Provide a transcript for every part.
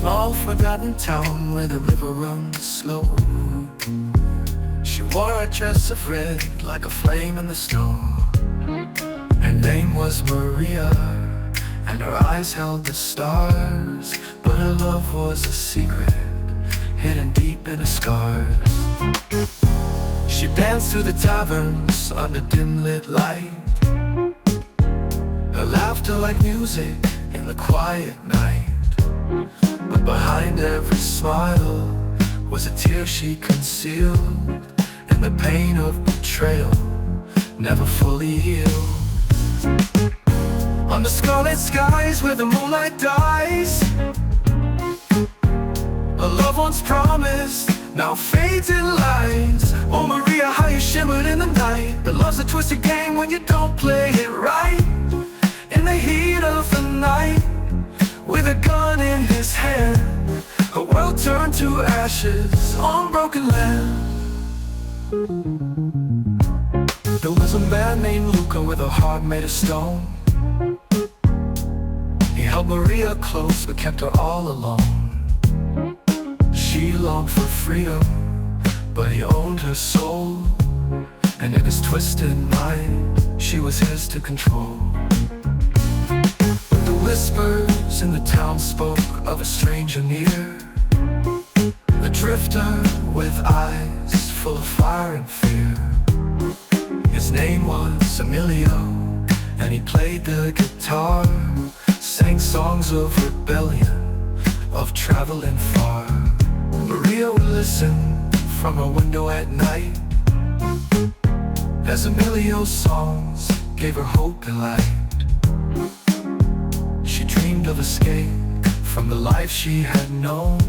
small forgotten town where the river runs slow. She wore a dress of red like a flame in the snow. Her name was Maria, and her eyes held the stars. But her love was a secret, hidden deep in her scars. She danced through the taverns under dim-lit light, her laughter like music in the quiet night. But behind every smile was a tear she concealed, and the pain of betrayal never fully healed. On the scarlet skies where the moonlight dies, a love once promised now fades in lines. Oh Maria, how you shimmered in the night. But love's a twisted game when you don't play it right. In the heat of the night, with a gun in his hand, a world turned to ashes on broken land. There was a man named Luca with a heart made of stone. He held Maria close but kept her all alone. She longed for freedom, but he owned her soul, and in his twisted mind, she was his to control. But the whispers in the town spoke of a stranger near, a drifter with eyes full of fire and fear. His name was Emilio, and he played the guitar, sang songs of rebellion, of traveling far. Maria would listen from her window at night, as Emilio's songs gave her hope and light. She dreamed of escape from the life she had known,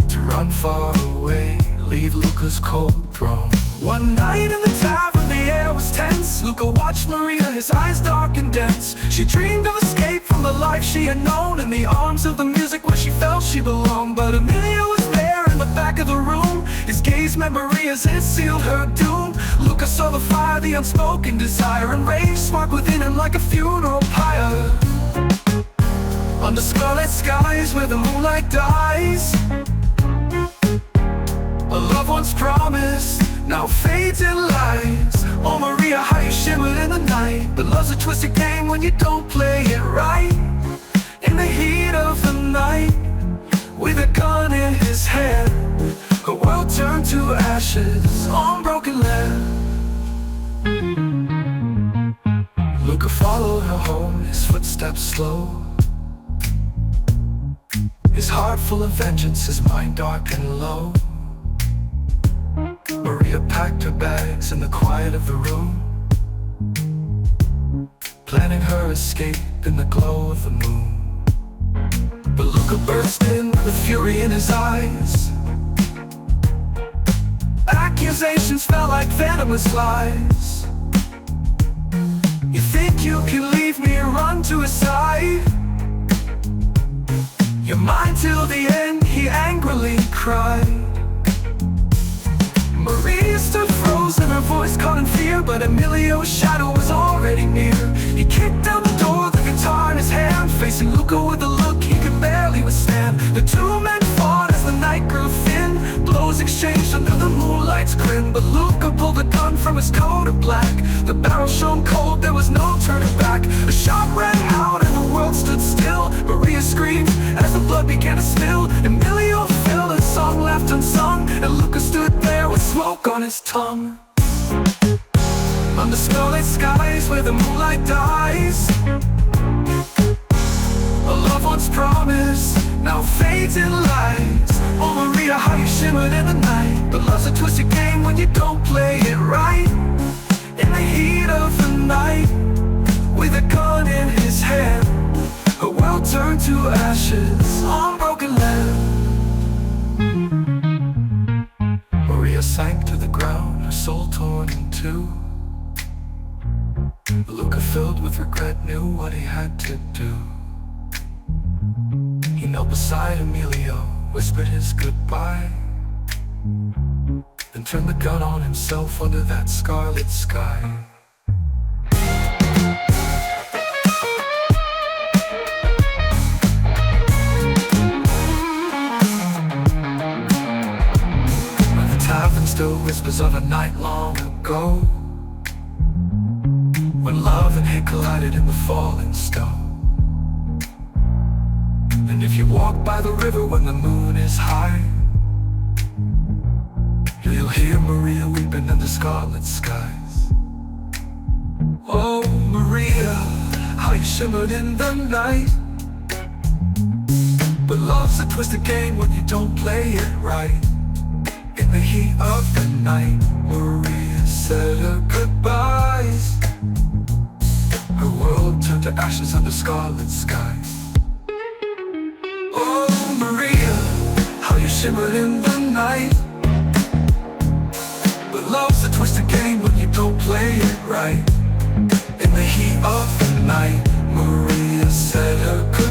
to run far away, leave Luca's cold throne. One night in the tavern, the air was tense. Luca watched Maria, his eyes dark and dense. She dreamed of escape from the life she had known, in the arms of the music where she felt she belonged. But Emilio was there in the back of the room. His gaze met Maria's, it sealed her doom. Luca saw the fire, the unspoken desire, and rage sparked within him like a funeral pyre. Under scarlet skies where the moonlight dies, a love once promised now fades in lies. Oh Maria, how you shimmered in the night. But love's a twisted game when you don't play it right. In the heat of the night, with a gun in his hand, her world turned to ashes on broken land. Luca followed her home, his footsteps slow, his heart full of vengeance, his mind dark and low. Maria packed her bags in the quiet of the room, planning her escape in the glow of the moon. But Luca burst in with fury in his eyes. Accusations fell like venomous lies. You think you can leave me and run to his side? You're mine till the end, he angrily cried. Maria stood frozen, her voice caught in fear, but Emilio's shadow was already near. He kicked down the door, the guitar in his hand, facing Luca with a look he could barely withstand. The two men fought as the night grew thin, blows exchanged under the moonlight's grin. But Luca pulled a gun from his coat of black, the barrel shone cold, there was no turning back. A shot rang out and the world stood still. Maria screamed as the blood began to spill. Emilio filled a song left unsung, and Luca stood there with smoke on his tongue. Under scarlet skies where the moonlight dies, a love once promised now fades in lies. Oh Maria, how you shimmered in the night. But love's a twisted game when you don't play it right. In the heat of the night, with a gun in his hand, her world turned to ashes on broken land. Maria sank to the ground, her soul torn in two. Luca, filled with regret, knew what he had to do. He knelt beside Emilio, whispered his goodbye, then turned the gun on himself under that scarlet sky. still whispers of a night long ago, when love and hate collided in the falling star. And if you walk by the river when the moon is high, you'll hear Maria weeping in the scarlet skies. Oh Maria, how you shimmered in the night. But love's a twisted game when you don't play it right. In the heat of the night, Maria said her goodbyes. Her world turned to ashes under scarlet skies. Oh Maria, how you shimmered in the night. But love's a twisted game when you don't play it right. In the heat of the night, Maria said her goodbyes.